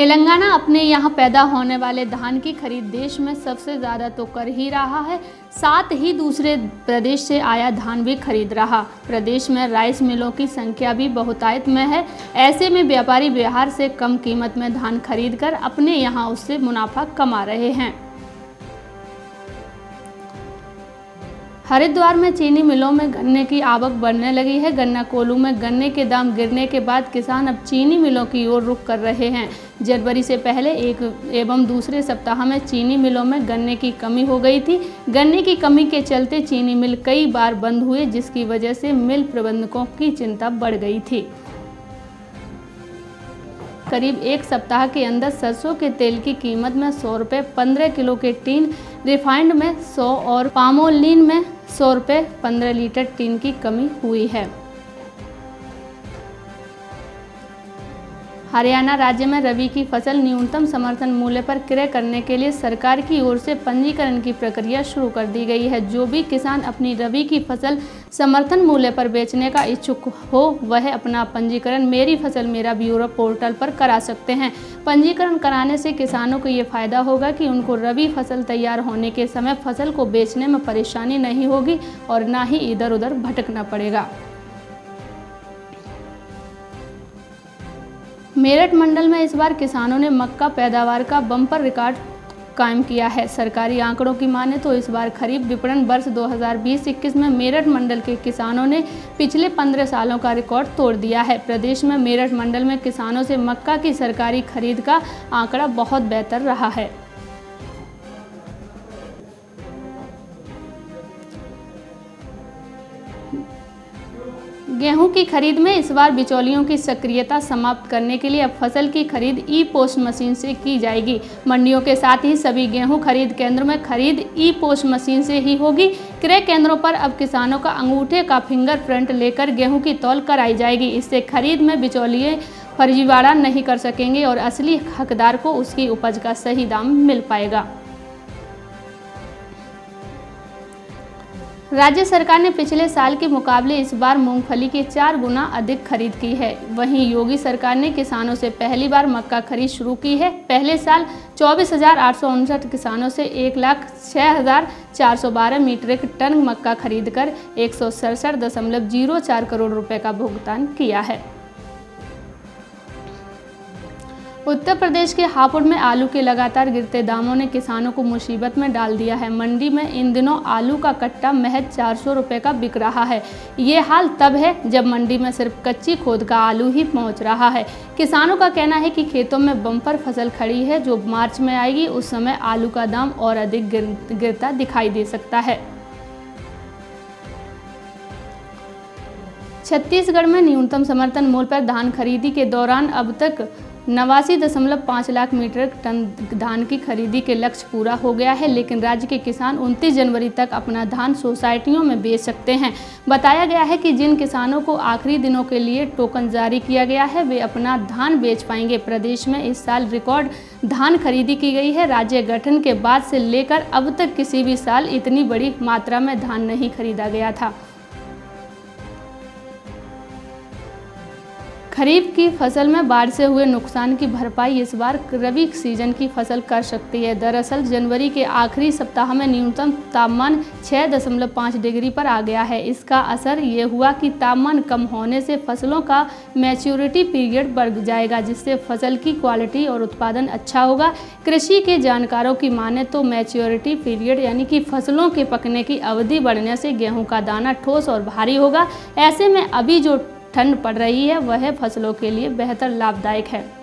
तेलंगाना अपने यहाँ पैदा होने वाले धान की खरीद देश में सबसे ज़्यादा तो कर ही रहा है, साथ ही दूसरे प्रदेश से आया धान भी खरीद रहा। प्रदेश में राइस मिलों की संख्या भी बहुतायत में है। ऐसे में व्यापारी बिहार से कम कीमत में धान खरीदकर अपने यहाँ उससे मुनाफा कमा रहे हैं। हरिद्वार में चीनी मिलों में गन्ने की आवक बढ़ने लगी है। गन्ना कोल्हू में गन्ने के दाम गिरने के बाद किसान अब चीनी मिलों की ओर रुख कर रहे हैं। जनवरी से पहले एक एवं दूसरे सप्ताह में चीनी मिलों में गन्ने की कमी हो गई थी। गन्ने की कमी के चलते चीनी मिल कई बार बंद हुए, जिसकी वजह से मिल प्रबंधकों की चिंता बढ़ गई थी। करीब एक सप्ताह के अंदर सरसों के तेल की कीमत में 100 रुपये 15 किलो के टीन, रिफाइंड में 100 और पामोलिन में 100 रुपये 15 लीटर टीन की कमी हुई है। हरियाणा राज्य में रबी की फसल न्यूनतम समर्थन मूल्य पर क्रय करने के लिए सरकार की ओर से पंजीकरण की प्रक्रिया शुरू कर दी गई है। जो भी किसान अपनी रबी की फसल समर्थन मूल्य पर बेचने का इच्छुक हो, वह अपना पंजीकरण मेरी फसल मेरा ब्यूरो पोर्टल पर करा सकते हैं। पंजीकरण कराने से किसानों को ये फायदा होगा कि उनको रबी फसल तैयार होने के समय फसल को बेचने में परेशानी नहीं होगी और ना ही इधर उधर भटकना पड़ेगा। मेरठ मंडल में इस बार किसानों ने मक्का पैदावार का बम्पर रिकॉर्ड कायम किया है। सरकारी आंकड़ों की माने तो इस बार खरीफ विपणन वर्ष 2020-21 में मेरठ मंडल के किसानों ने पिछले 15 सालों का रिकॉर्ड तोड़ दिया है। प्रदेश में मेरठ मंडल में किसानों से मक्का की सरकारी खरीद का आंकड़ा बहुत बेहतर रहा है। गेहूं की खरीद में इस बार बिचौलियों की सक्रियता समाप्त करने के लिए अब फसल की खरीद ई पोस्ट मशीन से की जाएगी। मंडियों के साथ ही सभी गेहूं खरीद केंद्रों में खरीद ई पोस्ट मशीन से ही होगी। क्रय केंद्रों पर अब किसानों का अंगूठे का फिंगरप्रिंट लेकर गेहूं की तौल कराई जाएगी। इससे खरीद में बिचौलिए फर्जीवाड़ा नहीं कर सकेंगे और असली हकदार को उसकी उपज का सही दाम मिल पाएगा। राज्य सरकार ने पिछले साल के मुकाबले इस बार मूंगफली की 4 गुना अधिक खरीद की है। वहीं योगी सरकार ने किसानों से पहली बार मक्का खरीद शुरू की है। पहले साल 24,859 किसानों से 1,06,412 मीट्रिक टन मक्का खरीदकर 167.04 करोड़ रुपए का भुगतान किया है। उत्तर प्रदेश के हापुड़ में आलू के लगातार गिरते दामों ने किसानों को मुसीबत में डाल दिया है। मंडी में इन दिनों आलू का कट्टा महज 400 रुपये का बिक रहा है। ये हाल तब है जब मंडी में सिर्फ कच्ची खोद का आलू ही पहुंच रहा है। किसानों का कहना है कि खेतों में बम्पर फसल खड़ी है, जो मार्च में आएगी उस समय आलू का दाम और अधिक गिरता दिखाई दे सकता है। छत्तीसगढ़ में न्यूनतम समर्थन मूल्य पर धान खरीदी के दौरान अब तक 89.5 लाख मीट्रिक टन धान की खरीदी के लक्ष्य पूरा हो गया है, लेकिन राज्य के किसान 29 जनवरी तक अपना धान सोसाइटियों में बेच सकते हैं। बताया गया है कि जिन किसानों को आखिरी दिनों के लिए टोकन जारी किया गया है, वे अपना धान बेच पाएंगे। प्रदेश में इस साल रिकॉर्ड धान खरीदी की गई है। राज्य गठन के बाद से लेकर अब तक किसी भी साल इतनी बड़ी मात्रा में धान नहीं खरीदा गया था। खरीफ की फसल में बाढ़ से हुए नुकसान की भरपाई इस बार रबी सीजन की फसल कर सकती है। दरअसल जनवरी के आखिरी सप्ताह में न्यूनतम तापमान 6.5 डिग्री पर आ गया है। इसका असर ये हुआ कि तापमान कम होने से फसलों का मैच्योरिटी पीरियड बढ़ जाएगा, जिससे फसल की क्वालिटी और उत्पादन अच्छा होगा। कृषि के जानकारों की माने तो मैच्योरिटी पीरियड यानी कि फसलों के पकने की अवधि बढ़ने से गेहूँ का दाना ठोस और भारी होगा। ऐसे में अभी जो ठंड पड़ रही है वह फसलों के लिए बेहतर लाभदायक है।